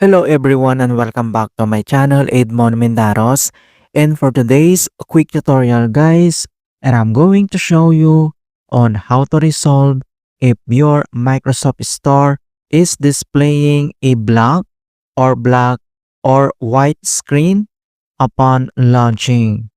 Hello everyone and welcome back to my channel Edmond Mendaros, and for today's quick tutorial guys, and I'm going to show you on how to resolve if your Microsoft Store is displaying a black or white screen upon launching.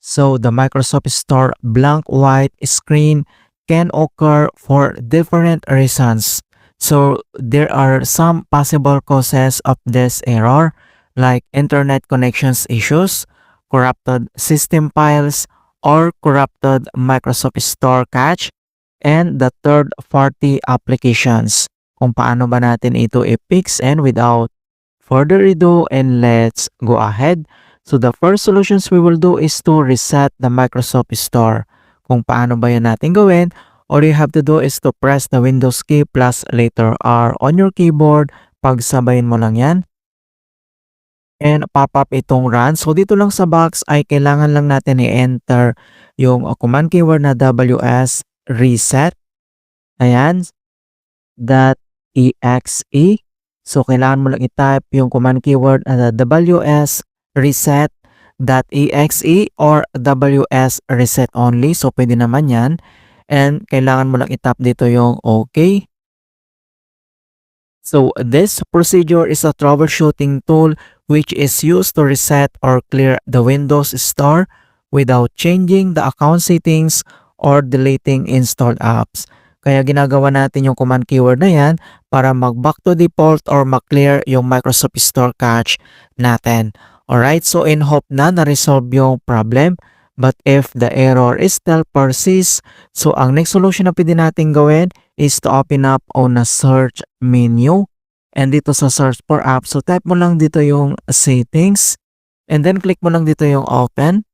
So the Microsoft Store blank white screen can occur for different reasons. So there are some possible causes of this error like internet connections issues, corrupted system files, or corrupted Microsoft Store cache, and the third-party applications. Kung paano ba natin ito i-fix, and without further ado, and let's go ahead. So the first solutions we will do is to reset the Microsoft Store. Kung paano ba yan natin gawin, all you have to do is to press the Windows key plus letter R on your keyboard. Pagsabayin mo lang yan. And pop up itong run. So dito lang sa box ay kailangan lang natin i-enter yung command keyword na WS reset. Ayan. .exe. So kailangan mo lang i-type yung command keyword na WS reset.exe or WS reset only. So pwede naman yan. And kailangan mo lang i-tap dito yung OK. So this procedure is a troubleshooting tool which is used to reset or clear the Windows Store without changing the account settings or deleting installed apps. Kaya ginagawa natin yung command keyword na yan para mag-back to default or mag-clear yung Microsoft Store cache natin. Alright, so in hope na na-resolve yung problem. But if the error is still persists, so ang next solution na pwede natin gawin is to open up on a search menu. And dito sa search for apps, so type mo lang dito yung settings. And then click mo lang dito yung open.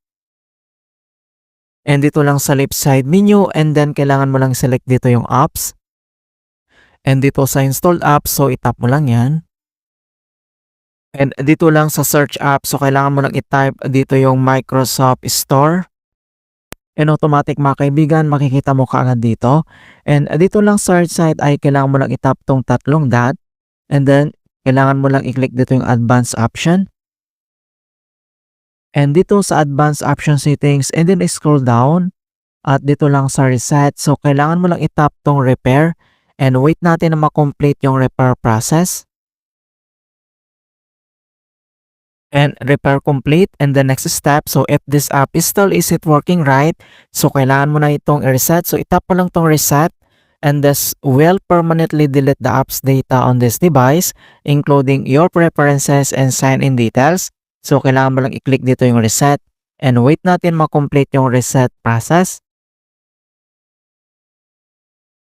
And dito lang sa left side menu, and then kailangan mo lang select dito yung apps. And dito sa installed apps, so itap mo lang yan. And dito lang sa search app, so kailangan mo lang i-type dito yung Microsoft Store. And automatic mga kaibigan, makikita mo kaagad dito. And dito lang sa right side ay kailangan mo lang i-tap tong tatlong dot. And then kailangan mo lang i-click dito yung advanced option. And dito sa advanced option settings, and then scroll down. At dito lang sa reset, so kailangan mo lang i-tap tong repair. And wait natin na ma-complete yung repair process. And repair complete, and the next step, so if this app is still isn't working right, so kailangan mo na itong i-reset. So itap mo lang tong reset, and this will permanently delete the app's data on this device, including your preferences and sign-in details. So kailangan mo lang i-click dito yung reset, and wait natin ma-complete yung reset process.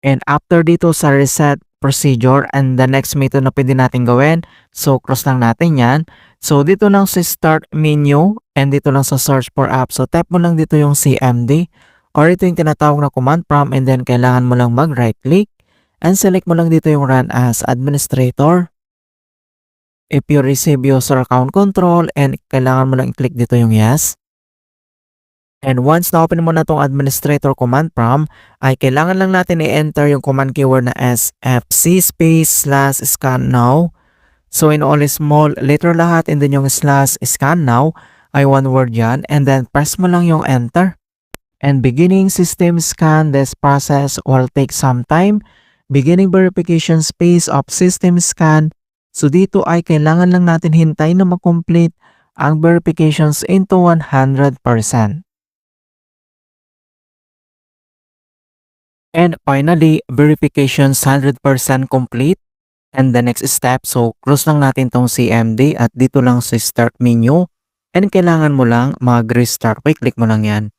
And after dito sa reset procedure, and the next method na pwede natin gawin, so cross lang natin yan. So dito lang sa start menu, and dito lang sa search for app, so tap mo lang dito yung CMD, or ito yung tinatawag na command prompt, and then kailangan mo lang mag right click, and select mo lang dito yung run as administrator. If you receive user account control, and kailangan mo lang i-click dito yung yes. And once na-open mo na itong administrator command prompt, ay kailangan lang natin i-enter yung command keyword na sfc /scan now. So in all small letter lahat, and then yung /scan now ay one word yan, and then press mo lang yung enter. And beginning system scan, this process will take some time. Beginning verification space of system scan. So dito ay kailangan lang natin hintayin na ma-complete ang verifications into 100%. And finally, verifications 100% complete. And the next step, so close lang natin tong CMD at dito lang sa start menu. And kailangan mo lang mag-restart. Click mo lang yan.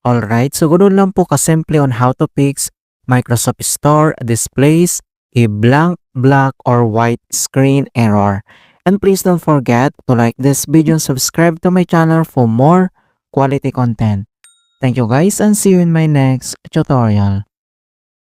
Alright, so ganoon lang po kasimple on how to fix Microsoft Store displays a blank, black, or white screen error. And please don't forget to like this video and subscribe to my channel for more quality content. Thank you guys, and see you in my next tutorial.